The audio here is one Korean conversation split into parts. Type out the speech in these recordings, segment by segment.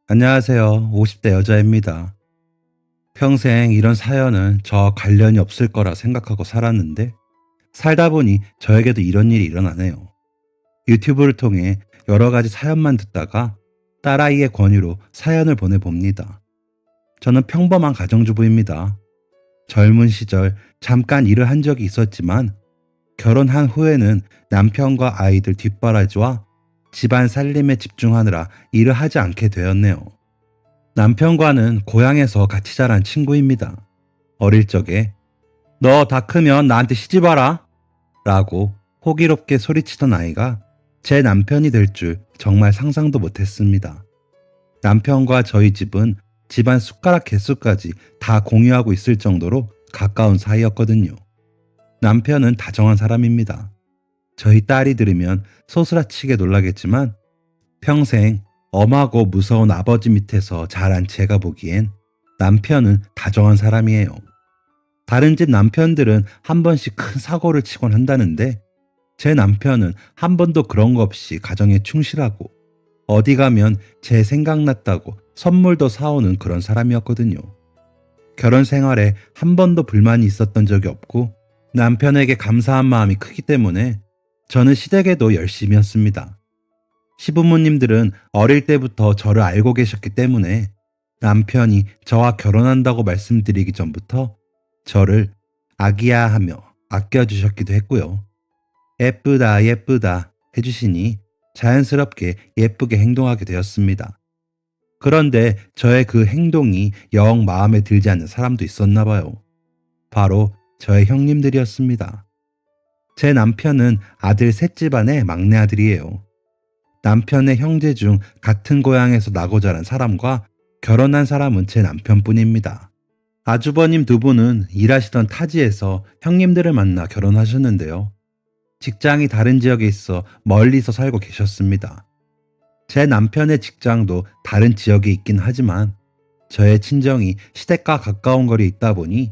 안녕하세요. 50대 여자입니다. 평생 이런 사연은 저 관련이 없을 거라 생각하고 살았는데 살다 보니 저에게도 이런 일이 일어나네요. 유튜브를 통해 여러 가지 사연만 듣다가 딸아이의 권유로 사연을 보내봅니다. 저는 평범한 가정주부입니다. 젊은 시절 잠깐 일을 한 적이 있었지만 결혼한 후에는 남편과 아이들 뒷바라지와 집안 살림에 집중하느라 일을 하지 않게 되었네요. 남편과는 고향에서 같이 자란 친구입니다. 어릴 적에 너 다 크면 나한테 시집와라 라고 호기롭게 소리치던 아이가 제 남편이 될 줄 정말 상상도 못했습니다. 남편과 저희 집은 집안 숟가락 개수까지 다 공유하고 있을 정도로 가까운 사이였거든요. 남편은 다정한 사람입니다. 저희 딸이 들으면 소스라치게 놀라겠지만 평생 엄하고 무서운 아버지 밑에서 자란 제가 보기엔 남편은 다정한 사람이에요. 다른 집 남편들은 한 번씩 큰 사고를 치곤 한다는데 제 남편은 한 번도 그런 거 없이 가정에 충실하고 어디 가면 제 생각났다고 선물도 사오는 그런 사람이었거든요. 결혼 생활에 한 번도 불만이 있었던 적이 없고 남편에게 감사한 마음이 크기 때문에 저는 시댁에도 열심이었습니다. 시부모님들은 어릴 때부터 저를 알고 계셨기 때문에 남편이 저와 결혼한다고 말씀드리기 전부터 저를 아기야 하며 아껴주셨기도 했고요. 예쁘다 예쁘다 해주시니 자연스럽게 예쁘게 행동하게 되었습니다. 그런데 저의 그 행동이 영 마음에 들지 않는 사람도 있었나 봐요. 바로 저의 형님들이었습니다. 제 남편은 아들 셋 집안의 막내 아들이에요. 남편의 형제 중 같은 고향에서 나고 자란 사람과 결혼한 사람은 제 남편뿐입니다. 아주버님 두 분은 일하시던 타지에서 형님들을 만나 결혼하셨는데요. 직장이 다른 지역에 있어 멀리서 살고 계셨습니다. 제 남편의 직장도 다른 지역에 있긴 하지만 저의 친정이 시댁과 가까운 거리에 있다 보니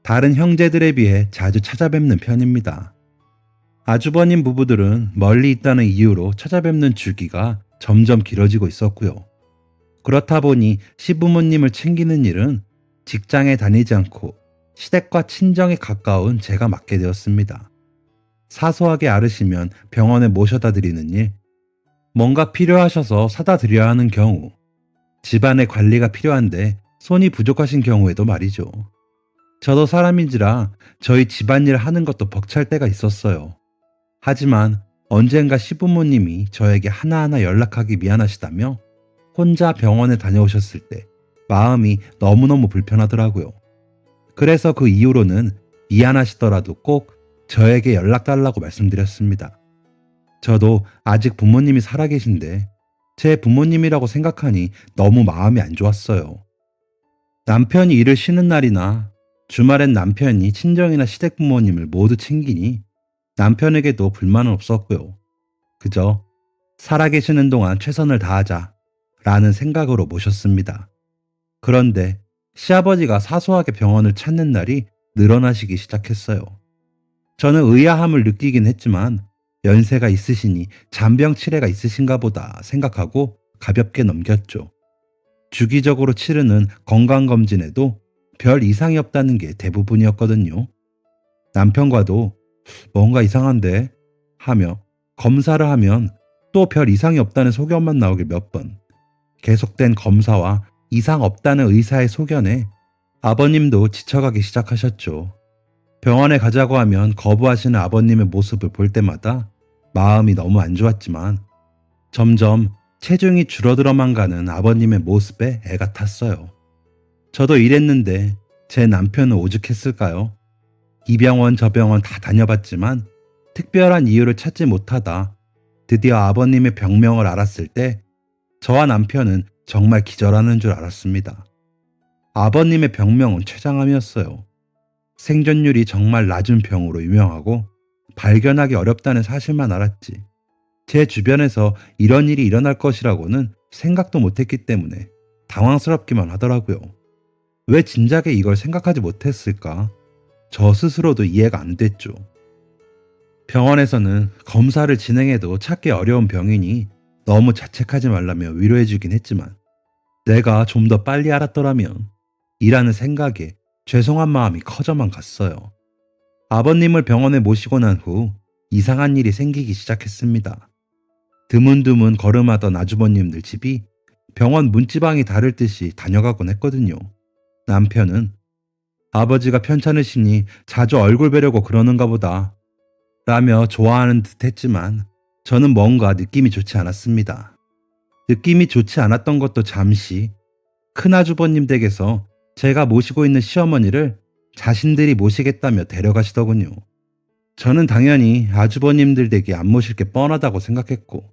다른 형제들에 비해 자주 찾아뵙는 편입니다. 아주버님 부부들은 멀리 있다는 이유로 찾아뵙는 주기가 점점 길어지고 있었고요. 그렇다 보니 시부모님을 챙기는 일은 직장에 다니지 않고 시댁과 친정에 가까운 제가 맡게 되었습니다. 사소하게 앓으시면 병원에 모셔다 드리는 일, 뭔가 필요하셔서 사다 드려야 하는 경우, 집안의 관리가 필요한데 손이 부족하신 경우에도 말이죠. 저도 사람인지라 저희 집안일 하는 것도 벅찰 때가 있었어요. 하지만 언젠가 시부모님이 저에게 하나하나 연락하기 미안하시다며 혼자 병원에 다녀오셨을 때 마음이 너무너무 불편하더라고요. 그래서 그 이후로는 미안하시더라도 꼭 저에게 연락 달라고 말씀드렸습니다. 저도 아직 부모님이 살아계신데 제 부모님이라고 생각하니 너무 마음이 안 좋았어요. 남편이 일을 쉬는 날이나 주말엔 남편이 친정이나 시댁 부모님을 모두 챙기니 남편에게도 불만은 없었고요. 그저 살아계시는 동안 최선을 다하자 라는 생각으로 모셨습니다. 그런데 시아버지가 사소하게 병원을 찾는 날이 늘어나시기 시작했어요. 저는 의아함을 느끼긴 했지만 연세가 있으시니 잔병 치레가 있으신가 보다 생각하고 가볍게 넘겼죠. 주기적으로 치르는 건강검진에도 별 이상이 없다는 게 대부분이었거든요. 남편과도 뭔가 이상한데 하며 검사를 하면 또 별 이상이 없다는 소견만 나오길 몇 번. 계속된 검사와 이상 없다는 의사의 소견에 아버님도 지쳐가기 시작하셨죠. 병원에 가자고 하면 거부하시는 아버님의 모습을 볼 때마다 마음이 너무 안 좋았지만 점점 체중이 줄어들어만 가는 아버님의 모습에 애가 탔어요. 저도 이랬는데 제 남편은 오죽했을까요? 이 병원 저 병원 다 다녀봤지만 특별한 이유를 찾지 못하다 드디어 아버님의 병명을 알았을 때 저와 남편은 정말 기절하는 줄 알았습니다. 아버님의 병명은 췌장암이었어요. 생존율이 정말 낮은 병으로 유명하고 발견하기 어렵다는 사실만 알았지. 제 주변에서 이런 일이 일어날 것이라고는 생각도 못했기 때문에 당황스럽기만 하더라고요. 왜 진작에 이걸 생각하지 못했을까? 저 스스로도 이해가 안 됐죠. 병원에서는 검사를 진행해도 찾기 어려운 병이니 너무 자책하지 말라며 위로해주긴 했지만 내가 좀 더 빨리 알았더라면 이라는 생각에 죄송한 마음이 커져만 갔어요. 아버님을 병원에 모시고 난 후 이상한 일이 생기기 시작했습니다. 드문드문 걸음하던 아주버님들 집이 병원 문지방이 다를 듯이 다녀가곤 했거든요. 남편은 아버지가 편찮으시니 자주 얼굴 뵈려고 그러는가 보다 라며 좋아하는 듯 했지만 저는 뭔가 느낌이 좋지 않았습니다. 느낌이 좋지 않았던 것도 잠시 큰아주버님 댁에서 제가 모시고 있는 시어머니를 자신들이 모시겠다며 데려가시더군요. 저는 당연히 아주버님들 댁에 안 모실 게 뻔하다고 생각했고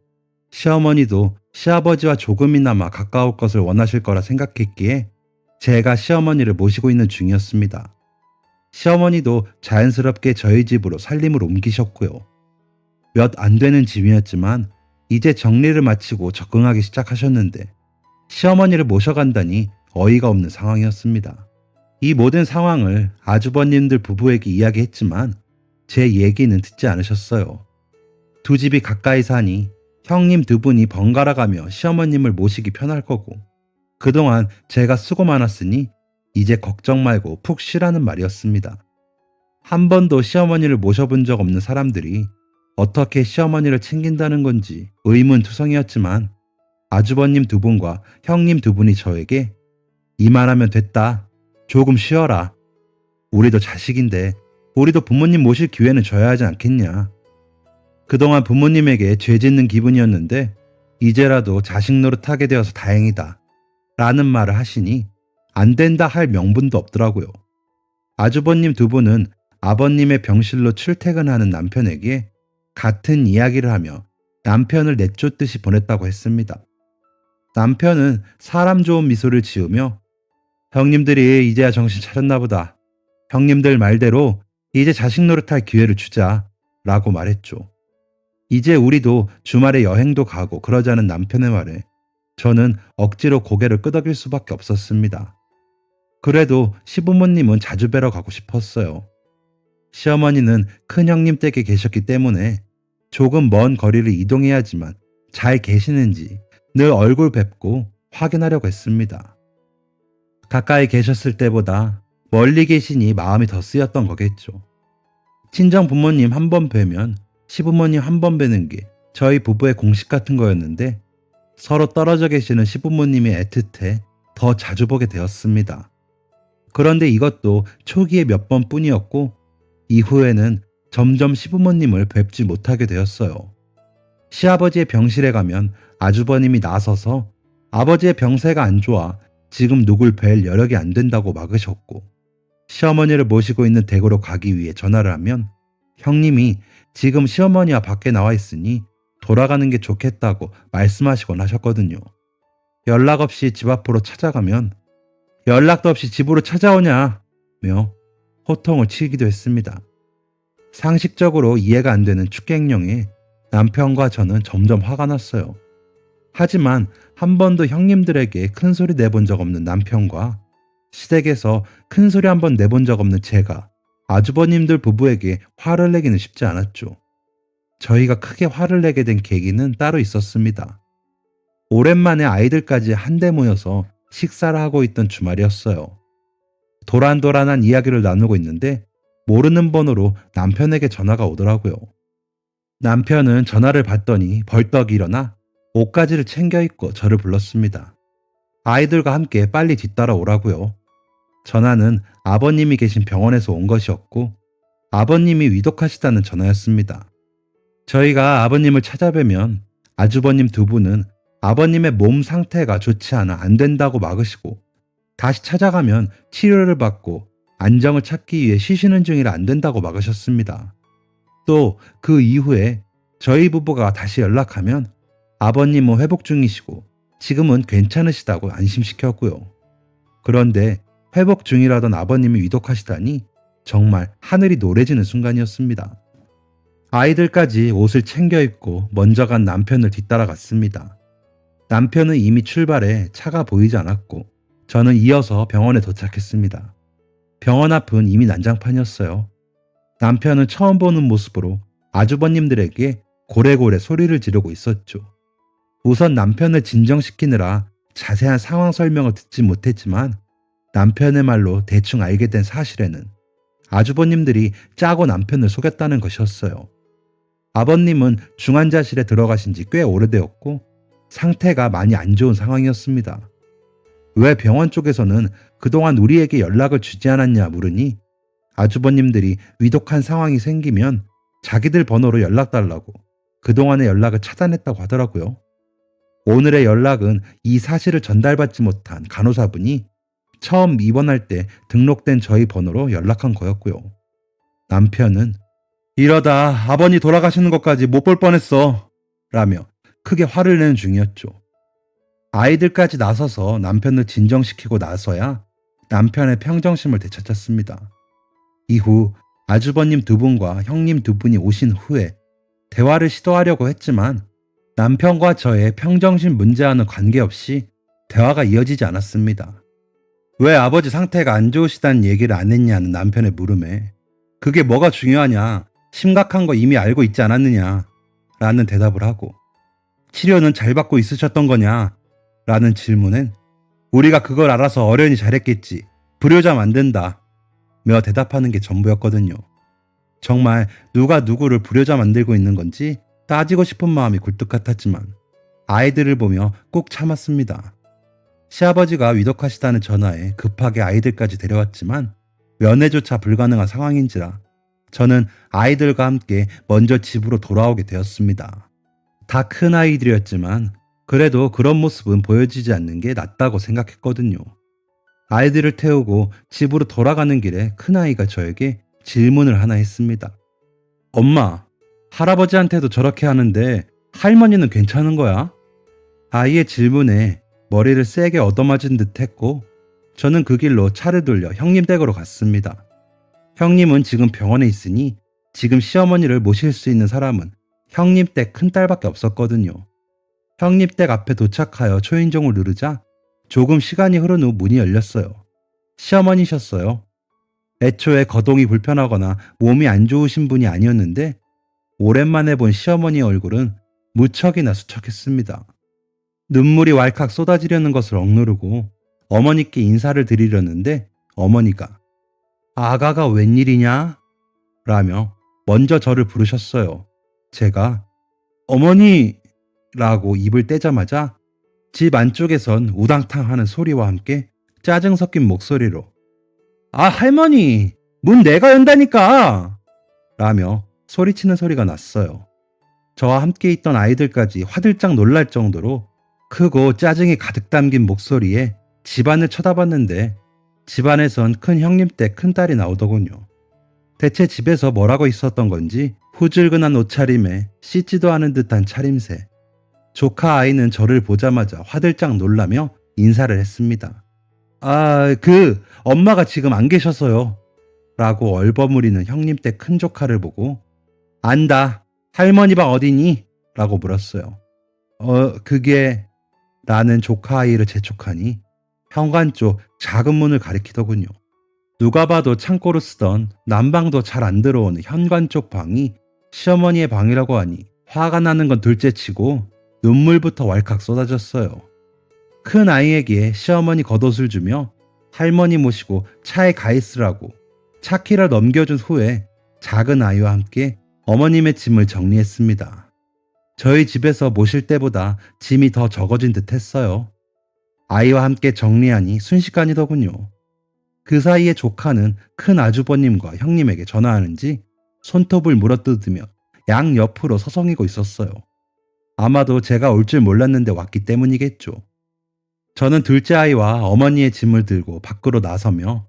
시어머니도 시아버지와 조금이나마 가까울 것을 원하실 거라 생각했기에 제가 시어머니를 모시고 있는 중이었습니다. 시어머니도 자연스럽게 저희 집으로 살림을 옮기셨고요. 몇 안 되는 집이었지만 이제 정리를 마치고 적응하기 시작하셨는데 시어머니를 모셔간다니 어이가 없는 상황이었습니다. 이 모든 상황을 아주버님들 부부에게 이야기했지만 제 얘기는 듣지 않으셨어요. 두 집이 가까이 사니 형님 두 분이 번갈아 가며 시어머님을 모시기 편할 거고 그동안 제가 수고 많았으니 이제 걱정 말고 푹 쉬라는 말이었습니다. 한 번도 시어머니를 모셔본 적 없는 사람들이 어떻게 시어머니를 챙긴다는 건지 의문투성이었지만 아주버님 두 분과 형님 두 분이 저에게 이만하면 됐다. 조금 쉬어라. 우리도 자식인데 우리도 부모님 모실 기회는 줘야 하지 않겠냐. 그동안 부모님에게 죄 짓는 기분이었는데 이제라도 자식 노릇하게 되어서 다행이다. 라는 말을 하시니 안 된다 할 명분도 없더라고요. 아주버님 두 분은 아버님의 병실로 출퇴근하는 남편에게 같은 이야기를 하며 남편을 내쫓듯이 보냈다고 했습니다. 남편은 사람 좋은 미소를 지으며 형님들이 이제야 정신 차렸나 보다. 형님들 말대로 이제 자식 노릇할 기회를 주자 라고 말했죠. 이제 우리도 주말에 여행도 가고 그러자는 남편의 말에 저는 억지로 고개를 끄덕일 수밖에 없었습니다. 그래도 시부모님은 자주 뵈러 가고 싶었어요. 시어머니는 큰형님 댁에 계셨기 때문에 조금 먼 거리를 이동해야지만 잘 계시는지 늘 얼굴 뵙고 확인하려고 했습니다. 가까이 계셨을 때보다 멀리 계시니 마음이 더 쓰였던 거겠죠. 친정 부모님 한 번 뵈면 시부모님 한 번 뵈는 게 저희 부부의 공식 같은 거였는데 서로 떨어져 계시는 시부모님이 애틋해 더 자주 보게 되었습니다. 그런데 이것도 초기에 몇 번뿐이었고 이후에는 점점 시부모님을 뵙지 못하게 되었어요. 시아버지의 병실에 가면 아주버님이 나서서 아버지의 병세가 안 좋아 지금 누굴 뵐 여력이 안 된다고 막으셨고 시어머니를 모시고 있는 댁으로 가기 위해 전화를 하면 형님이 지금 시어머니와 밖에 나와 있으니 돌아가는 게 좋겠다고 말씀하시곤 하셨거든요. 연락 없이 집 앞으로 찾아가면 연락도 없이 집으로 찾아오냐며 호통을 치기도 했습니다. 상식적으로 이해가 안 되는 축객령에 남편과 저는 점점 화가 났어요. 하지만 한 번도 형님들에게 큰 소리 내본 적 없는 남편과 시댁에서 큰 소리 한 번 내본 적 없는 제가 아주버님들 부부에게 화를 내기는 쉽지 않았죠. 저희가 크게 화를 내게 된 계기는 따로 있었습니다. 오랜만에 아이들까지 한데 모여서 식사를 하고 있던 주말이었어요. 도란도란한 이야기를 나누고 있는데 모르는 번호로 남편에게 전화가 오더라고요. 남편은 전화를 받더니 벌떡 일어나 옷가지를 챙겨 입고 저를 불렀습니다. 아이들과 함께 빨리 뒤따라 오라고요. 전화는 아버님이 계신 병원에서 온 것이었고 아버님이 위독하시다는 전화였습니다. 저희가 아버님을 찾아뵈면 아주버님 두 분은 아버님의 몸 상태가 좋지 않아 안 된다고 막으시고 다시 찾아가면 치료를 받고 안정을 찾기 위해 쉬시는 중이라 안 된다고 막으셨습니다. 또 그 이후에 저희 부부가 다시 연락하면 아버님은 회복 중이시고 지금은 괜찮으시다고 안심시켰고요. 그런데 회복 중이라던 아버님이 위독하시다니 정말 하늘이 노래지는 순간이었습니다. 아이들까지 옷을 챙겨 입고 먼저 간 남편을 뒤따라 갔습니다. 남편은 이미 출발해 차가 보이지 않았고 저는 이어서 병원에 도착했습니다. 병원 앞은 이미 난장판이었어요. 남편은 처음 보는 모습으로 아주버님들에게 고래고래 소리를 지르고 있었죠. 우선 남편을 진정시키느라 자세한 상황 설명을 듣지 못했지만 남편의 말로 대충 알게 된 사실에는 아주버님들이 짜고 남편을 속였다는 것이었어요. 아버님은 중환자실에 들어가신 지 꽤 오래되었고 상태가 많이 안 좋은 상황이었습니다. 왜 병원 쪽에서는 그동안 우리에게 연락을 주지 않았냐 물으니 아주버님들이 위독한 상황이 생기면 자기들 번호로 연락달라고 그동안의 연락을 차단했다고 하더라고요. 오늘의 연락은 이 사실을 전달받지 못한 간호사분이 처음 입원할 때 등록된 저희 번호로 연락한 거였고요. 남편은 이러다 아버님 돌아가시는 것까지 못 볼 뻔했어 라며 크게 화를 내는 중이었죠. 아이들까지 나서서 남편을 진정시키고 나서야 남편의 평정심을 되찾았습니다. 이후 아주버님 두 분과 형님 두 분이 오신 후에 대화를 시도하려고 했지만 남편과 저의 평정심 문제와는 관계없이 대화가 이어지지 않았습니다. 왜 아버지 상태가 안 좋으시다는 얘기를 안 했냐는 남편의 물음에 그게 뭐가 중요하냐, 심각한 거 이미 알고 있지 않았느냐 라는 대답을 하고 치료는 잘 받고 있으셨던 거냐 라는 질문엔 우리가 그걸 알아서 어련히 잘했겠지, 불효자 만든다 며 대답하는 게 전부였거든요. 정말 누가 누구를 불효자 만들고 있는 건지 따지고 싶은 마음이 굴뚝 같았지만 아이들을 보며 꾹 참았습니다. 시아버지가 위독하시다는 전화에 급하게 아이들까지 데려왔지만 면회조차 불가능한 상황인지라 저는 아이들과 함께 먼저 집으로 돌아오게 되었습니다. 다 큰 아이들이었지만 그래도 그런 모습은 보여지지 않는 게 낫다고 생각했거든요. 아이들을 태우고 집으로 돌아가는 길에 큰아이가 저에게 질문을 하나 했습니다. 엄마, 할아버지한테도 저렇게 하는데 할머니는 괜찮은 거야? 아이의 질문에 머리를 세게 얻어맞은 듯 했고 저는 그 길로 차를 돌려 형님 댁으로 갔습니다. 형님은 지금 병원에 있으니 지금 시어머니를 모실 수 있는 사람은 형님 댁 큰딸밖에 없었거든요. 형님 댁 앞에 도착하여 초인종을 누르자 조금 시간이 흐른 후 문이 열렸어요. 시어머니셨어요. 애초에 거동이 불편하거나 몸이 안 좋으신 분이 아니었는데 오랜만에 본 시어머니의 얼굴은 무척이나 수척했습니다. 눈물이 왈칵 쏟아지려는 것을 억누르고 어머니께 인사를 드리려는데 어머니가 아가가 웬일이냐? 라며 먼저 저를 부르셨어요. 제가 어머니! 라고 입을 떼자마자 집 안쪽에선 우당탕 하는 소리와 함께 짜증 섞인 목소리로 아 할머니! 문 내가 연다니까! 라며 소리치는 소리가 났어요. 저와 함께 있던 아이들까지 화들짝 놀랄 정도로 크고 짜증이 가득 담긴 목소리에 집안을 쳐다봤는데 집안에선 큰 형님 댁 큰딸이 나오더군요. 대체 집에서 뭐라고 있었던 건지 후줄근한 옷차림에 씻지도 않은 듯한 차림새. 조카 아이는 저를 보자마자 화들짝 놀라며 인사를 했습니다. 엄마가 지금 안 계셔서요. 라고 얼버무리는 형님 댁 큰 조카를 보고 안다. 할머니 방 어디니? 라고 물었어요. 그게... 라는 조카 아이를 재촉하니 현관 쪽 작은 문을 가리키더군요. 누가 봐도 창고로 쓰던 난방도 잘 안 들어오는 현관 쪽 방이 시어머니의 방이라고 하니 화가 나는 건 둘째치고 눈물부터 왈칵 쏟아졌어요. 큰 아이에게 시어머니 겉옷을 주며 할머니 모시고 차에 가 있으라고 차키를 넘겨준 후에 작은 아이와 함께 어머님의 짐을 정리했습니다. 저희 집에서 모실 때보다 짐이 더 적어진 듯 했어요. 아이와 함께 정리하니 순식간이더군요. 그 사이에 조카는 큰 아주버님과 형님에게 전화하는지 손톱을 물어뜯으며 양 옆으로 서성이고 있었어요. 아마도 제가 올 줄 몰랐는데 왔기 때문이겠죠. 저는 둘째 아이와 어머니의 짐을 들고 밖으로 나서며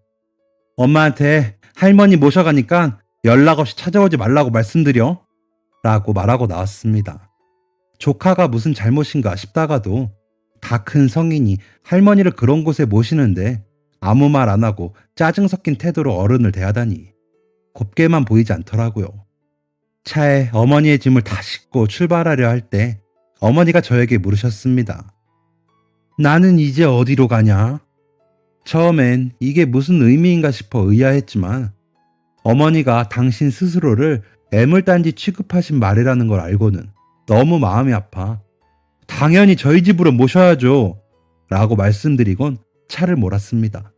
엄마한테 할머니 모셔가니까 연락 없이 찾아오지 말라고 말씀드려 라고 말하고 나왔습니다. 조카가 무슨 잘못인가 싶다가도 다 큰 성인이 할머니를 그런 곳에 모시는데 아무 말 안 하고 짜증 섞인 태도로 어른을 대하다니 곱게만 보이지 않더라고요. 차에 어머니의 짐을 다 싣고 출발하려 할 때 어머니가 저에게 물으셨습니다. 나는 이제 어디로 가냐? 처음엔 이게 무슨 의미인가 싶어 의아했지만 어머니가 당신 스스로를 애물단지 취급하신 말이라는 걸 알고는 너무 마음이 아파 당연히 저희 집으로 모셔야죠 라고 말씀드리곤 차를 몰았습니다.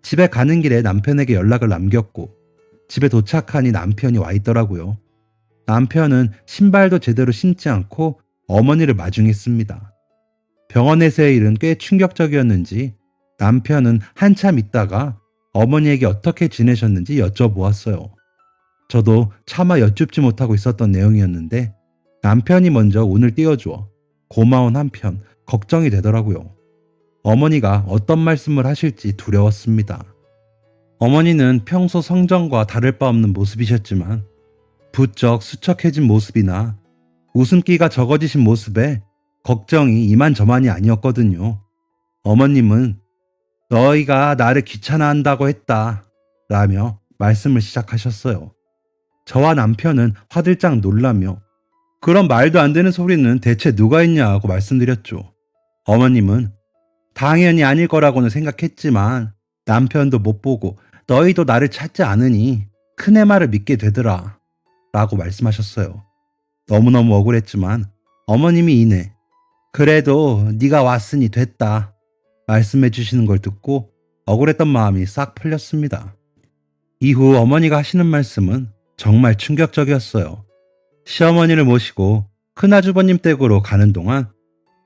집에 가는 길에 남편에게 연락을 남겼고 집에 도착하니 남편이 와 있더라고요. 남편은 신발도 제대로 신지 않고 어머니를 마중했습니다. 병원에서의 일은 꽤 충격적이었는지 남편은 한참 있다가 어머니에게 어떻게 지내셨는지 여쭤보았어요. 저도 차마 여쭙지 못하고 있었던 내용이었는데 남편이 먼저 운을 띄워주어 고마운 한편 걱정이 되더라고요. 어머니가 어떤 말씀을 하실지 두려웠습니다. 어머니는 평소 성정과 다를 바 없는 모습이셨지만 부쩍 수척해진 모습이나 웃음기가 적어지신 모습에 걱정이 이만저만이 아니었거든요. 어머님은 너희가 나를 귀찮아한다고 했다 라며 말씀을 시작하셨어요. 저와 남편은 화들짝 놀라며 그런 말도 안 되는 소리는 대체 누가 했냐고 말씀드렸죠. 어머님은 당연히 아닐 거라고는 생각했지만 남편도 못 보고 너희도 나를 찾지 않으니 큰애 말을 믿게 되더라 라고 말씀하셨어요. 너무너무 억울했지만 어머님이 이내 그래도 네가 왔으니 됐다 말씀해 주시는 걸 듣고 억울했던 마음이 싹 풀렸습니다. 이후 어머니가 하시는 말씀은 정말 충격적이었어요. 시어머니를 모시고 큰아주버님 댁으로 가는 동안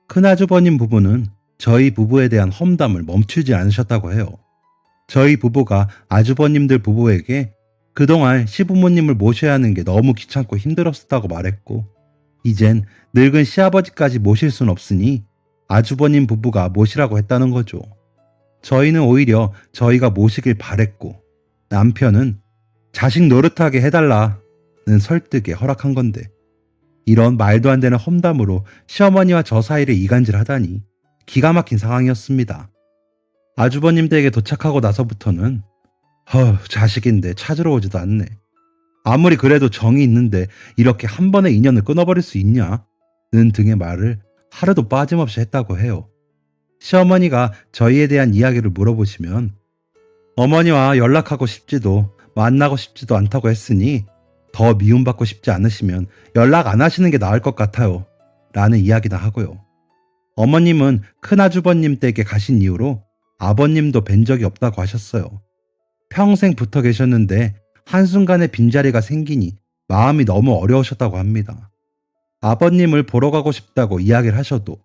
큰아주버님 부부는 저희 부부에 대한 험담을 멈추지 않으셨다고 해요. 저희 부부가 아주버님들 부부에게 그동안 시부모님을 모셔야 하는 게 너무 귀찮고 힘들었다고 말했고 이젠 늙은 시아버지까지 모실 순 없으니 아주버님 부부가 모시라고 했다는 거죠. 저희는 오히려 저희가 모시길 바랬고 남편은 자식 노릇하게 해달라는 설득에 허락한 건데 이런 말도 안 되는 험담으로 시어머니와 저 사이를 이간질하다니 기가 막힌 상황이었습니다. 아주버님 댁에 도착하고 나서부터는 자식인데 찾으러 오지도 않네. 아무리 그래도 정이 있는데 이렇게 한 번에 인연을 끊어버릴 수 있냐? 는 등의 말을 하루도 빠짐없이 했다고 해요. 시어머니가 저희에 대한 이야기를 물어보시면 어머니와 연락하고 싶지도 만나고 싶지도 않다고 했으니 더 미움받고 싶지 않으시면 연락 안 하시는 게 나을 것 같아요 라는 이야기나 하고요. 어머님은 큰아주버님 댁에 가신 이후로 아버님도 뵌 적이 없다고 하셨어요. 평생 붙어 계셨는데 한순간에 빈자리가 생기니 마음이 너무 어려우셨다고 합니다. 아버님을 보러 가고 싶다고 이야기를 하셔도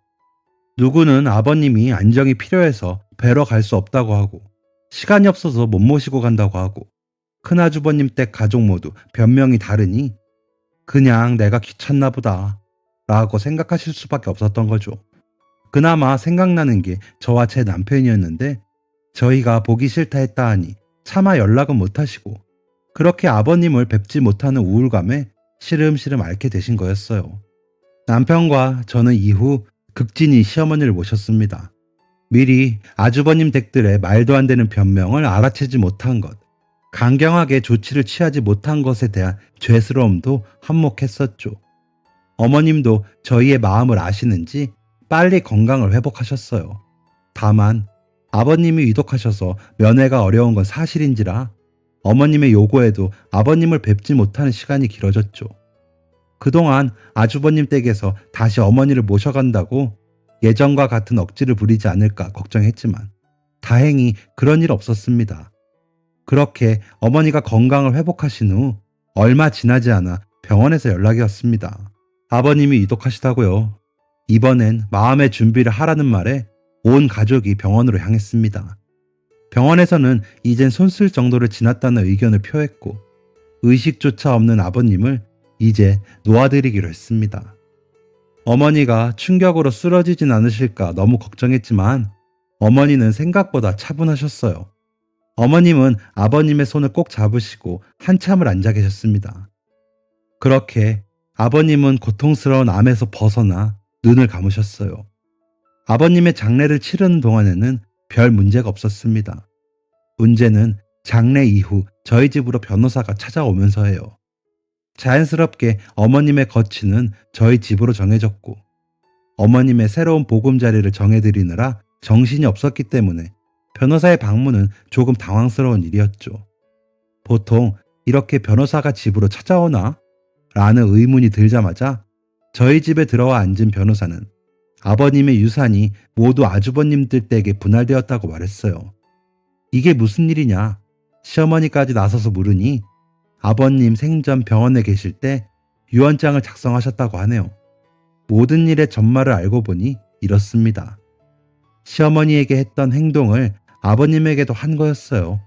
누구는 아버님이 안정이 필요해서 뵈러 갈 수 없다고 하고 시간이 없어서 못 모시고 간다고 하고 큰아주버님 댁 가족 모두 변명이 다르니 그냥 내가 귀찮나 보다 라고 생각하실 수밖에 없었던 거죠. 그나마 생각나는 게 저와 제 남편이었는데 저희가 보기 싫다 했다 하니 차마 연락은 못 하시고 그렇게 아버님을 뵙지 못하는 우울감에 시름시름 앓게 되신 거였어요. 남편과 저는 이후 극진히 시어머니를 모셨습니다. 미리 아주버님 댁들의 말도 안 되는 변명을 알아채지 못한 것, 강경하게 조치를 취하지 못한 것에 대한 죄스러움도 한몫했었죠. 어머님도 저희의 마음을 아시는지 빨리 건강을 회복하셨어요. 다만 아버님이 위독하셔서 면회가 어려운 건 사실인지라 어머님의 요구에도 아버님을 뵙지 못하는 시간이 길어졌죠. 그동안 아주버님 댁에서 다시 어머니를 모셔간다고 예전과 같은 억지를 부리지 않을까 걱정했지만 다행히 그런 일 없었습니다. 그렇게 어머니가 건강을 회복하신 후 얼마 지나지 않아 병원에서 연락이 왔습니다. 아버님이 위독하시다고요. 이번엔 마음의 준비를 하라는 말에 온 가족이 병원으로 향했습니다. 병원에서는 이젠 손 쓸 정도를 지났다는 의견을 표했고 의식조차 없는 아버님을 이제 놓아드리기로 했습니다. 어머니가 충격으로 쓰러지진 않으실까 너무 걱정했지만 어머니는 생각보다 차분하셨어요. 어머님은 아버님의 손을 꼭 잡으시고 한참을 앉아 계셨습니다. 그렇게 아버님은 고통스러운 암에서 벗어나 눈을 감으셨어요. 아버님의 장례를 치르는 동안에는 별 문제가 없었습니다. 문제는 장례 이후 저희 집으로 변호사가 찾아오면서예요. 자연스럽게 어머님의 거취는 저희 집으로 정해졌고 어머님의 새로운 보금자리를 정해드리느라 정신이 없었기 때문에 변호사의 방문은 조금 당황스러운 일이었죠. 보통 이렇게 변호사가 집으로 찾아오나? 라는 의문이 들자마자 저희 집에 들어와 앉은 변호사는 아버님의 유산이 모두 아주버님들 댁에 분할되었다고 말했어요. 이게 무슨 일이냐? 시어머니까지 나서서 물으니 아버님 생전 병원에 계실 때 유언장을 작성하셨다고 하네요. 모든 일의 전말을 알고 보니 이렇습니다. 시어머니에게 했던 행동을 아버님에게도 한 거였어요.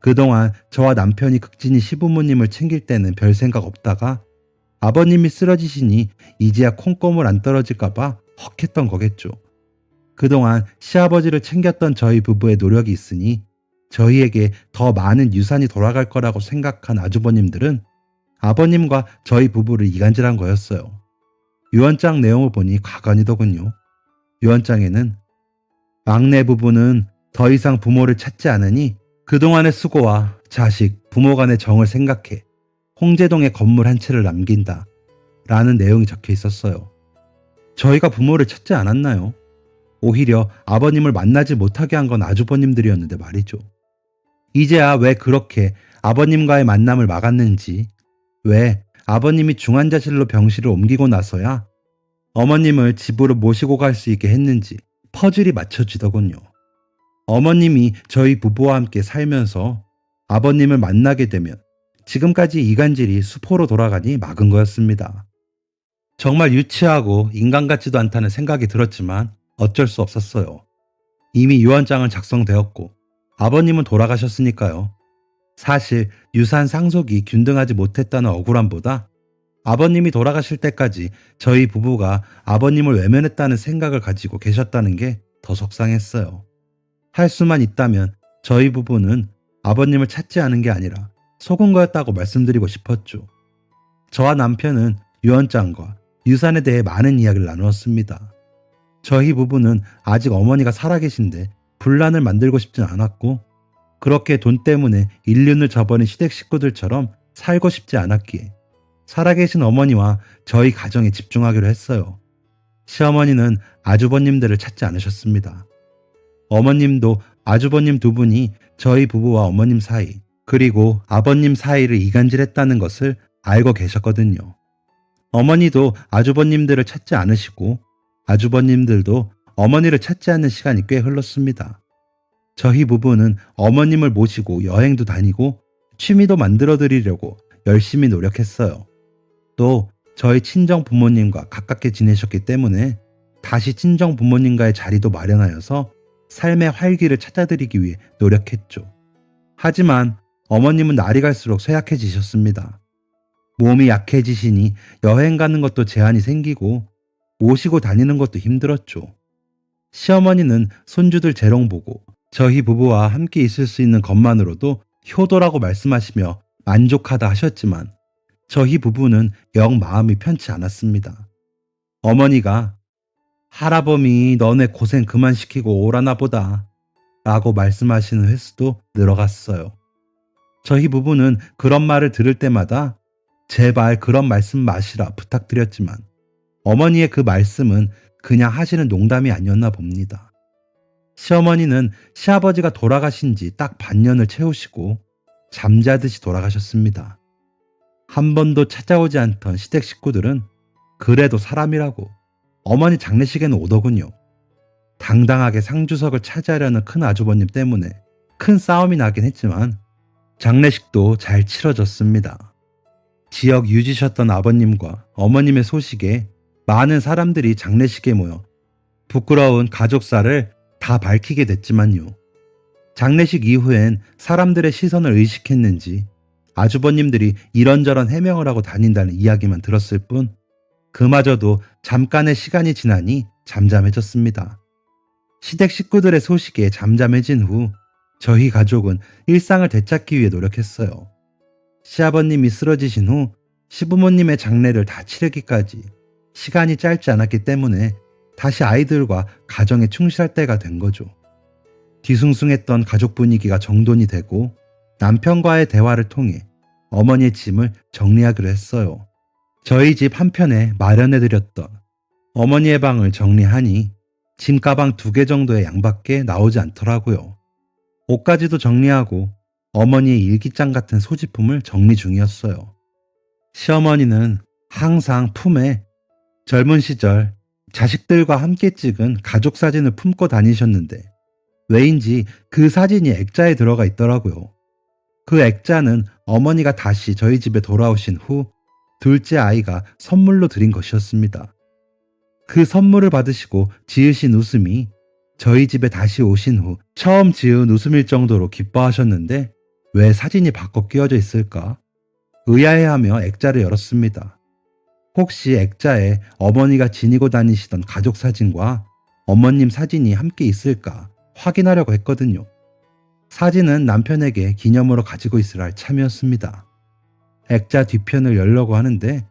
그동안 저와 남편이 극진히 시부모님을 챙길 때는 별 생각 없다가 아버님이 쓰러지시니 이제야 콩고물 안 떨어질까봐 헉했던 거겠죠. 그동안 시아버지를 챙겼던 저희 부부의 노력이 있으니 저희에게 더 많은 유산이 돌아갈 거라고 생각한 아주버님들은 아버님과 저희 부부를 이간질한 거였어요. 유언장 내용을 보니 가관이더군요. 유언장에는 막내 부부는 더 이상 부모를 찾지 않으니 그동안의 수고와 자식, 부모 간의 정을 생각해 홍제동에 건물 한 채를 남긴다 라는 내용이 적혀 있었어요. 저희가 부모를 찾지 않았나요? 오히려 아버님을 만나지 못하게 한 건 아주버님들이었는데 말이죠. 이제야 왜 그렇게 아버님과의 만남을 막았는지, 왜 아버님이 중환자실로 병실을 옮기고 나서야 어머님을 집으로 모시고 갈 수 있게 했는지 퍼즐이 맞춰지더군요. 어머님이 저희 부부와 함께 살면서 아버님을 만나게 되면 지금까지 이간질이 수포로 돌아가니 막은 거였습니다. 정말 유치하고 인간 같지도 않다는 생각이 들었지만 어쩔 수 없었어요. 이미 유언장은 작성되었고 아버님은 돌아가셨으니까요. 사실 유산 상속이 균등하지 못했다는 억울함보다 아버님이 돌아가실 때까지 저희 부부가 아버님을 외면했다는 생각을 가지고 계셨다는 게 더 속상했어요. 할 수만 있다면 저희 부부는 아버님을 찾지 않은 게 아니라 속은 거였다고 말씀드리고 싶었죠. 저와 남편은 유언장과 유산에 대해 많은 이야기를 나누었습니다. 저희 부부는 아직 어머니가 살아계신데 분란을 만들고 싶진 않았고 그렇게 돈 때문에 인륜을 저버린 시댁 식구들처럼 살고 싶지 않았기에 살아계신 어머니와 저희 가정에 집중하기로 했어요. 시어머니는 아주버님들을 찾지 않으셨습니다. 어머님도 아주버님 두 분이 저희 부부와 어머님 사이 그리고 아버님 사이를 이간질했다는 것을 알고 계셨거든요. 어머니도 아주버님들을 찾지 않으시고 아주버님들도 어머니를 찾지 않는 시간이 꽤 흘렀습니다. 저희 부부는 어머님을 모시고 여행도 다니고 취미도 만들어 드리려고 열심히 노력했어요. 또 저희 친정 부모님과 가깝게 지내셨기 때문에 다시 친정 부모님과의 자리도 마련하여서 삶의 활기를 찾아드리기 위해 노력했죠. 하지만 어머님은 날이 갈수록 쇠약해지셨습니다. 몸이 약해지시니 여행 가는 것도 제한이 생기고 모시고 다니는 것도 힘들었죠. 시어머니는 손주들 재롱 보고 저희 부부와 함께 있을 수 있는 것만으로도 효도라고 말씀하시며 만족하다 하셨지만 저희 부부는 영 마음이 편치 않았습니다. 어머니가 할아범이 너네 고생 그만 시키고 오라나 보다 라고 말씀하시는 횟수도 늘어갔어요. 저희 부부는 그런 말을 들을 때마다 제발 그런 말씀 마시라 부탁드렸지만 어머니의 그 말씀은 그냥 하시는 농담이 아니었나 봅니다. 시어머니는 시아버지가 돌아가신 지 딱 반년을 채우시고 잠자듯이 돌아가셨습니다. 한 번도 찾아오지 않던 시댁 식구들은 그래도 사람이라고 어머니 장례식에는 오더군요. 당당하게 상주석을 차지하려는 큰 아주버님 때문에 큰 싸움이 나긴 했지만 장례식도 잘 치러졌습니다. 지역 유지셨던 아버님과 어머님의 소식에 많은 사람들이 장례식에 모여 부끄러운 가족사를 다 밝히게 됐지만요. 장례식 이후엔 사람들의 시선을 의식했는지 아주버님들이 이런저런 해명을 하고 다닌다는 이야기만 들었을 뿐 그마저도 잠깐의 시간이 지나니 잠잠해졌습니다. 시댁 식구들의 소식에 잠잠해진 후 저희 가족은 일상을 되찾기 위해 노력했어요. 시아버님이 쓰러지신 후 시부모님의 장례를 다 치르기까지 시간이 짧지 않았기 때문에 다시 아이들과 가정에 충실할 때가 된 거죠. 뒤숭숭했던 가족 분위기가 정돈이 되고 남편과의 대화를 통해 어머니의 짐을 정리하기로 했어요. 저희 집 한편에 마련해드렸던 어머니의 방을 정리하니 짐가방 2개 정도의 양밖에 나오지 않더라고요. 옷가지도 정리하고 어머니의 일기장 같은 소지품을 정리 중이었어요. 시어머니는 항상 품에 젊은 시절 자식들과 함께 찍은 가족 사진을 품고 다니셨는데 왜인지 그 사진이 액자에 들어가 있더라고요. 그 액자는 어머니가 다시 저희 집에 돌아오신 후 둘째 아이가 선물로 드린 것이었습니다. 그 선물을 받으시고 지으신 웃음이 저희 집에 다시 오신 후 처음 지은 웃음일 정도로 기뻐하셨는데 왜 사진이 바꿔 끼워져 있을까? 의아해하며 액자를 열었습니다. 혹시 액자에 어머니가 지니고 다니시던 가족 사진과 어머님 사진이 함께 있을까 확인하려고 했거든요. 사진은 남편에게 기념으로 가지고 있으라 할 참이었습니다. 액자 뒤편을 열려고 하는데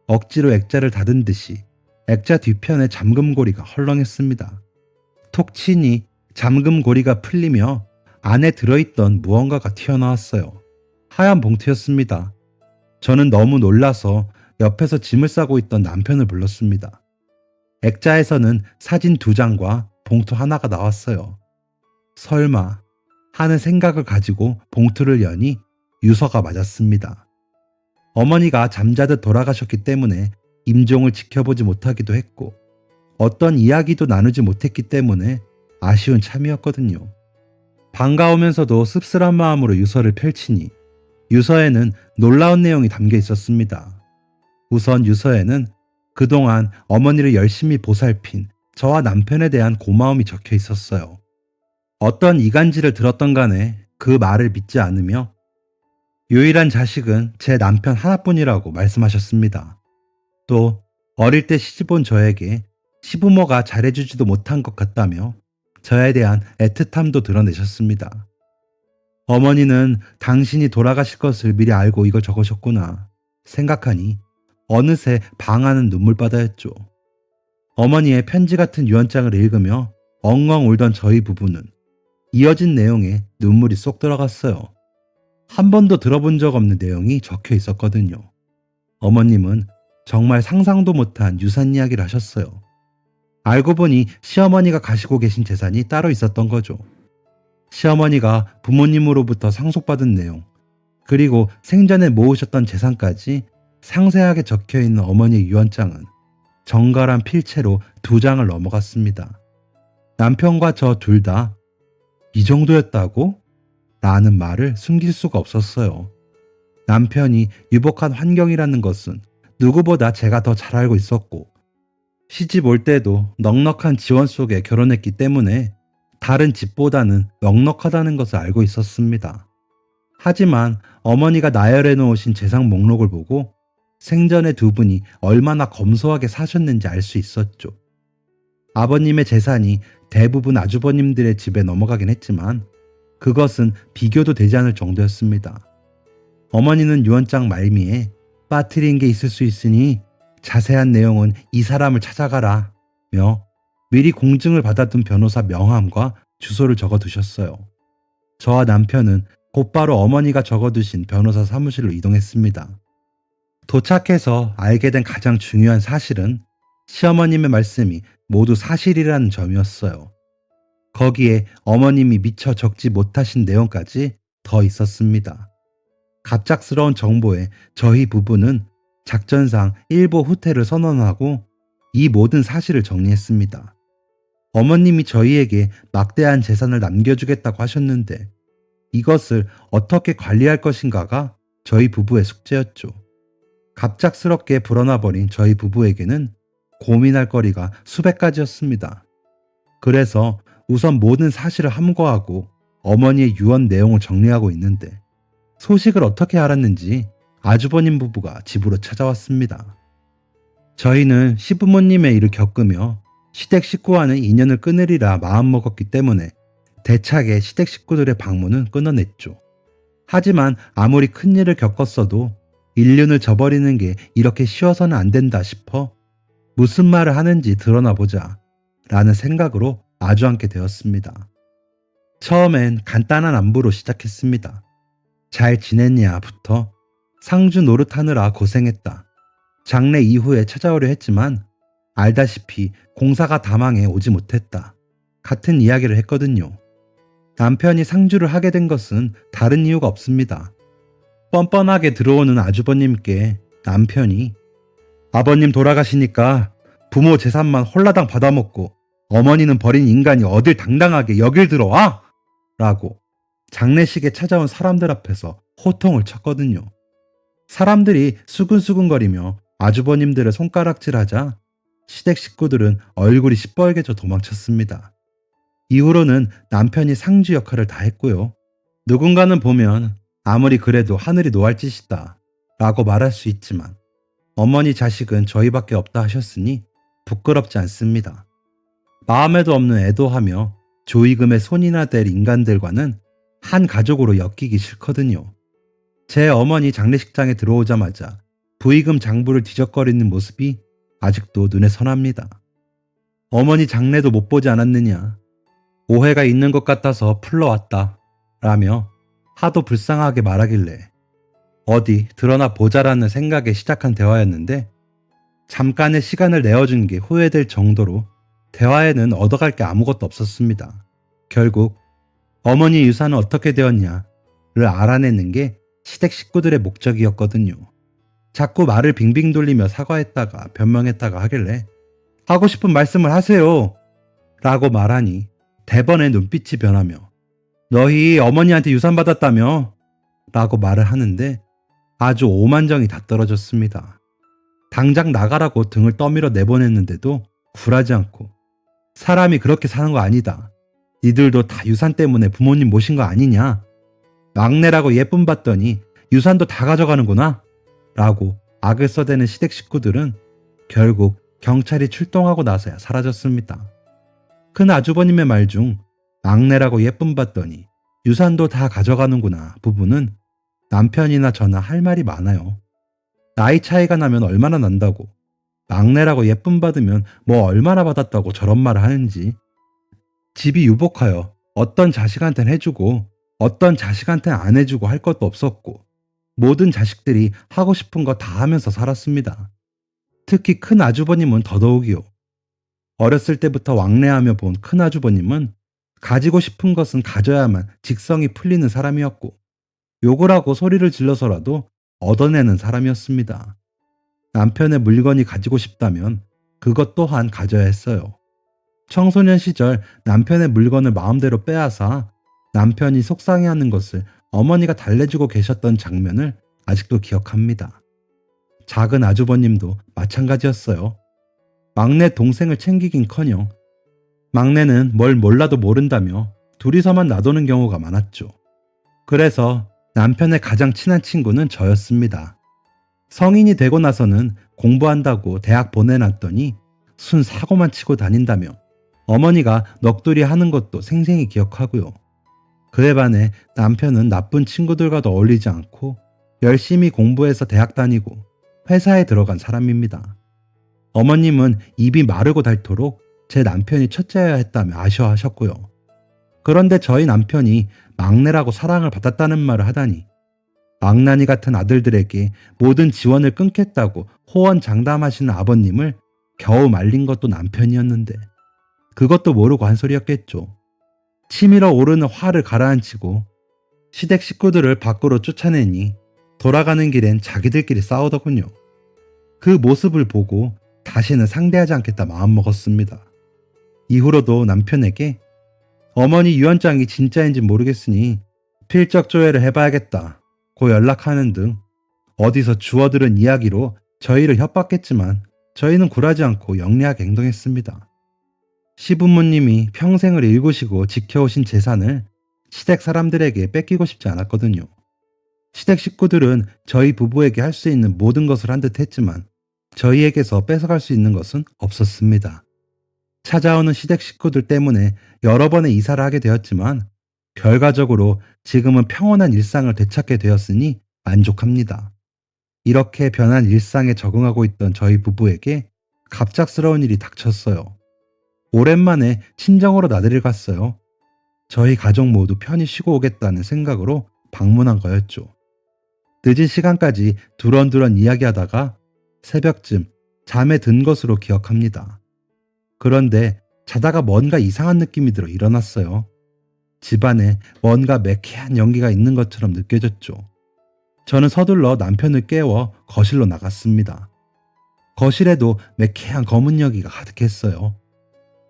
억지로 액자를 닫은 듯이 액자 뒤편에 잠금고리가 헐렁했습니다. 톡 치니 잠금고리가 풀리며 안에 들어있던 무언가가 튀어나왔어요. 하얀 봉투였습니다. 저는 너무 놀라서 옆에서 짐을 싸고 있던 남편을 불렀습니다. 액자에서는 사진 2장과 봉투 하나가 나왔어요. 설마 하는 생각을 가지고 봉투를 여니 유서가 맞았습니다. 어머니가 잠자듯 돌아가셨기 때문에 임종을 지켜보지 못하기도 했고 어떤 이야기도 나누지 못했기 때문에 아쉬운 참이었거든요. 반가우면서도 씁쓸한 마음으로 유서를 펼치니 유서에는 놀라운 내용이 담겨 있었습니다. 우선 유서에는 그동안 어머니를 열심히 보살핀 저와 남편에 대한 고마움이 적혀 있었어요. 어떤 이간질을 들었던 간에 그 말을 믿지 않으며 유일한 자식은 제 남편 하나뿐이라고 말씀하셨습니다. 또 어릴 때 시집온 저에게 시부모가 잘해주지도 못한 것 같다며 저에 대한 애틋함도 드러내셨습니다. 어머니는 당신이 돌아가실 것을 미리 알고 이걸 적으셨구나 생각하니 어느새 방하는 눈물바다였죠. 어머니의 편지 같은 유언장을 읽으며 엉엉 울던 저희 부부는 이어진 내용에 눈물이 쏙 들어갔어요. 한 번도 들어본 적 없는 내용이 적혀 있었거든요. 어머님은 정말 상상도 못한 유산 이야기를 하셨어요. 알고 보니 시어머니가 가지고 계신 재산이 따로 있었던 거죠. 시어머니가 부모님으로부터 상속받은 내용, 그리고 생전에 모으셨던 재산까지 상세하게 적혀 있는 어머니의 유언장은 정갈한 필체로 2장을 넘어갔습니다. 남편과 저 둘 다 이 정도였다고? 라는 말을 숨길 수가 없었어요. 남편이 유복한 환경이라는 것은 누구보다 제가 더 잘 알고 있었고 시집 올 때도 넉넉한 지원 속에 결혼했기 때문에 다른 집보다는 넉넉하다는 것을 알고 있었습니다. 하지만 어머니가 나열해 놓으신 재산 목록을 보고 생전에 2분이 얼마나 검소하게 사셨는지 알 수 있었죠. 아버님의 재산이 대부분 아주버님들의 집에 넘어가긴 했지만 그것은 비교도 되지 않을 정도였습니다. 어머니는 유언장 말미에 빠뜨린 게 있을 수 있으니 자세한 내용은 이 사람을 찾아가라 며 미리 공증을 받아둔 변호사 명함과 주소를 적어두셨어요. 저와 남편은 곧바로 어머니가 적어두신 변호사 사무실로 이동했습니다. 도착해서 알게 된 가장 중요한 사실은 시어머님의 말씀이 모두 사실이라는 점이었어요. 거기에 어머님이 미처 적지 못하신 내용까지 더 있었습니다. 갑작스러운 정보에 저희 부부는 작전상 일보 후퇴를 선언하고 이 모든 사실을 정리했습니다. 어머님이 저희에게 막대한 재산을 남겨주겠다고 하셨는데 이것을 어떻게 관리할 것인가가 저희 부부의 숙제였죠. 갑작스럽게 불어나버린 저희 부부에게는 고민할 거리가 수백 가지였습니다. 그래서 우선 모든 사실을 함구하고 어머니의 유언 내용을 정리하고 있는데 소식을 어떻게 알았는지 아주버님 부부가 집으로 찾아왔습니다. 저희는 시부모님의 일을 겪으며 시댁 식구와는 인연을 끊으리라 마음먹었기 때문에 대차게 시댁 식구들의 방문은 끊어냈죠. 하지만 아무리 큰일을 겪었어도 인륜을 저버리는 게 이렇게 쉬워서는 안 된다 싶어 무슨 말을 하는지 드러나 보자 라는 생각으로 마주 앉게 되었습니다. 처음엔 간단한 안부로 시작했습니다. 잘 지냈냐부터 상주 노릇하느라 고생했다. 장례 이후에 찾아오려 했지만 알다시피 공사가 다망해 오지 못했다. 같은 이야기를 했거든요. 남편이 상주를 하게 된 것은 다른 이유가 없습니다. 뻔뻔하게 들어오는 아주버님께 남편이 아버님 돌아가시니까 부모 재산만 홀라당 받아먹고 어머니는 버린 인간이 어딜 당당하게 여길 들어와? 라고 장례식에 찾아온 사람들 앞에서 호통을 쳤거든요. 사람들이 수근수근거리며 아주버님들을 손가락질하자 시댁 식구들은 얼굴이 시뻘개져 도망쳤습니다. 이후로는 남편이 상주 역할을 다 했고요. 누군가는 보면 아무리 그래도 하늘이 노할 짓이다 라고 말할 수 있지만 어머니 자식은 저희밖에 없다 하셨으니 부끄럽지 않습니다. 마음에도 없는 애도하며 조의금의 손이나 될 인간들과는 한 가족으로 엮이기 싫거든요. 제 어머니 장례식장에 들어오자마자 부의금 장부를 뒤적거리는 모습이 아직도 눈에 선합니다. 어머니 장례도 못 보지 않았느냐. 오해가 있는 것 같아서 풀러왔다. 라며 하도 불쌍하게 말하길래 어디 드러나 보자라는 생각에 시작한 대화였는데 잠깐의 시간을 내어준 게 후회될 정도로 대화에는 얻어갈 게 아무것도 없었습니다. 결국 어머니 유산은 어떻게 되었냐를 알아내는 게 시댁 식구들의 목적이었거든요. 자꾸 말을 빙빙 돌리며 사과했다가 변명했다가 하길래 하고 싶은 말씀을 하세요 라고 말하니 대번에 눈빛이 변하며 너희 어머니한테 유산 받았다며 라고 말을 하는데 아주 오만정이 다 떨어졌습니다. 당장 나가라고 등을 떠밀어 내보냈는데도 굴하지 않고 사람이 그렇게 사는 거 아니다. 니들도 다 유산 때문에 부모님 모신 거 아니냐. 막내라고 예쁨 받더니 유산도 다 가져가는구나 라고 악을 써대는 시댁 식구들은 결국 경찰이 출동하고 나서야 사라졌습니다. 큰 아주버님의 말 중 막내라고 예쁨 받더니 유산도 다 가져가는구나 부분은 남편이나 저나 할 말이 많아요. 나이 차이가 나면 얼마나 난다고, 막내라고 예쁨 받으면 뭐 얼마나 받았다고 저런 말을 하는지. 집이 유복하여 어떤 자식한테는 해주고 어떤 자식한테는 안 해주고 할 것도 없었고 모든 자식들이 하고 싶은 거 다 하면서 살았습니다. 특히 큰 아주버님은 더더욱이요. 어렸을 때부터 왕래하며 본 큰 아주버님은 가지고 싶은 것은 가져야만 직성이 풀리는 사람이었고 욕을 하고 소리를 질러서라도 얻어내는 사람이었습니다. 남편의 물건이 가지고 싶다면 그것 또한 가져야 했어요. 청소년 시절 남편의 물건을 마음대로 빼앗아 남편이 속상해하는 것을 어머니가 달래주고 계셨던 장면을 아직도 기억합니다. 작은 아주버님도 마찬가지였어요. 막내 동생을 챙기긴커녕 막내는 뭘 몰라도 모른다며 둘이서만 놔두는 경우가 많았죠. 그래서 남편의 가장 친한 친구는 저였습니다. 성인이 되고 나서는 공부한다고 대학 보내놨더니 순 사고만 치고 다닌다며 어머니가 넋두리 하는 것도 생생히 기억하고요. 그에 반해 남편은 나쁜 친구들과도 어울리지 않고 열심히 공부해서 대학 다니고 회사에 들어간 사람입니다. 어머님은 입이 마르고 닳도록 제 남편이 첫째여야 했다며 아쉬워하셨고요. 그런데 저희 남편이 막내라고 사랑을 받았다는 말을 하다니 망나니 같은 아들들에게 모든 지원을 끊겠다고 호언장담하시는 아버님을 겨우 말린 것도 남편이었는데 그것도 모르고 한 소리였겠죠. 치밀어 오르는 화를 가라앉히고 시댁 식구들을 밖으로 쫓아내니 돌아가는 길엔 자기들끼리 싸우더군요. 그 모습을 보고 다시는 상대하지 않겠다 마음먹었습니다. 이후로도 남편에게 어머니 유언장이 진짜인지 모르겠으니 필적 조회를 해봐야겠다 고 연락하는 등 어디서 주워들은 이야기로 저희를 협박했지만 저희는 굴하지 않고 영리하게 행동했습니다. 시부모님이 평생을 일구시고 지켜오신 재산을 시댁 사람들에게 뺏기고 싶지 않았거든요. 시댁 식구들은 저희 부부에게 할 수 있는 모든 것을 한 듯 했지만 저희에게서 뺏어갈 수 있는 것은 없었습니다. 찾아오는 시댁 식구들 때문에 여러 번의 이사를 하게 되었지만 결과적으로 지금은 평온한 일상을 되찾게 되었으니 만족합니다. 이렇게 변한 일상에 적응하고 있던 저희 부부에게 갑작스러운 일이 닥쳤어요. 오랜만에 친정으로 나들이를 갔어요. 저희 가족 모두 편히 쉬고 오겠다는 생각으로 방문한 거였죠. 늦은 시간까지 두런두런 이야기하다가 새벽쯤 잠에 든 것으로 기억합니다. 그런데 자다가 뭔가 이상한 느낌이 들어 일어났어요. 집안에 뭔가 매캐한 연기가 있는 것처럼 느껴졌죠. 저는 서둘러 남편을 깨워 거실로 나갔습니다. 거실에도 매캐한 검은 여기가 가득했어요.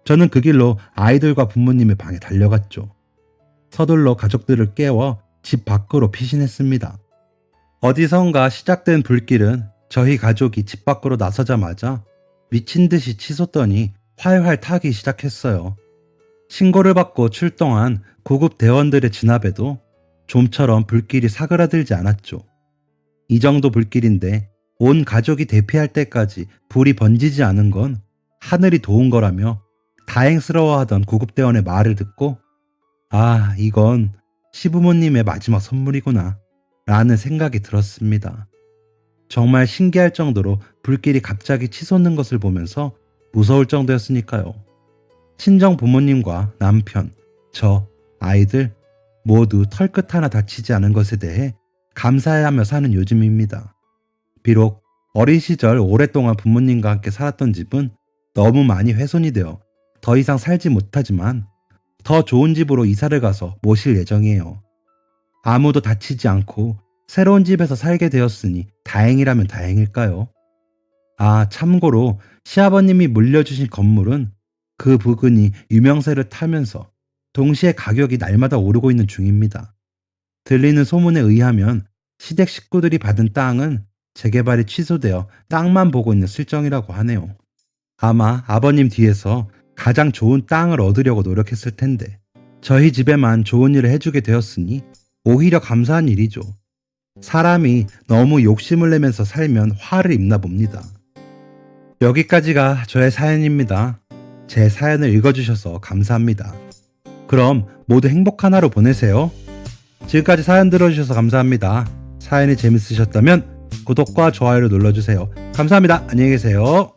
저는 그 길로 아이들과 부모님의 방에 달려갔죠. 서둘러 가족들을 깨워 집 밖으로 피신했습니다. 어디선가 시작된 불길은 저희 가족이 집 밖으로 나서자마자 미친 듯이 치솟더니 활활 타기 시작했어요. 신고를 받고 출동한 구급 대원들의 진압에도 좀처럼 불길이 사그라들지 않았죠. 이 정도 불길인데 온 가족이 대피할 때까지 불이 번지지 않은 건 하늘이 도운 거라며 다행스러워하던 구급대원의 말을 듣고 아, 이건 시부모님의 마지막 선물이구나 라는 생각이 들었습니다. 정말 신기할 정도로 불길이 갑자기 치솟는 것을 보면서 무서울 정도였으니까요. 친정 부모님과 남편, 저, 아이들 모두 털끝 하나 다치지 않은 것에 대해 감사해하며 사는 요즘입니다. 비록 어린 시절 오랫동안 부모님과 함께 살았던 집은 너무 많이 훼손이 되어 더 이상 살지 못하지만 더 좋은 집으로 이사를 가서 모실 예정이에요. 아무도 다치지 않고 새로운 집에서 살게 되었으니 다행이라면 다행일까요? 아, 참고로 시아버님이 물려주신 건물은 그 부근이 유명세를 타면서 동시에 가격이 날마다 오르고 있는 중입니다. 들리는 소문에 의하면 시댁 식구들이 받은 땅은 재개발이 취소되어 땅만 보고 있는 실정이라고 하네요. 아마 아버님 뒤에서 가장 좋은 땅을 얻으려고 노력했을 텐데 저희 집에만 좋은 일을 해주게 되었으니 오히려 감사한 일이죠. 사람이 너무 욕심을 내면서 살면 화를 입나 봅니다. 여기까지가 저의 사연입니다. 제 사연을 읽어주셔서 감사합니다. 그럼 모두 행복한 하루 보내세요. 지금까지 사연 들어주셔서 감사합니다. 사연이 재밌으셨다면 구독과 좋아요를 눌러주세요. 감사합니다. 안녕히 계세요.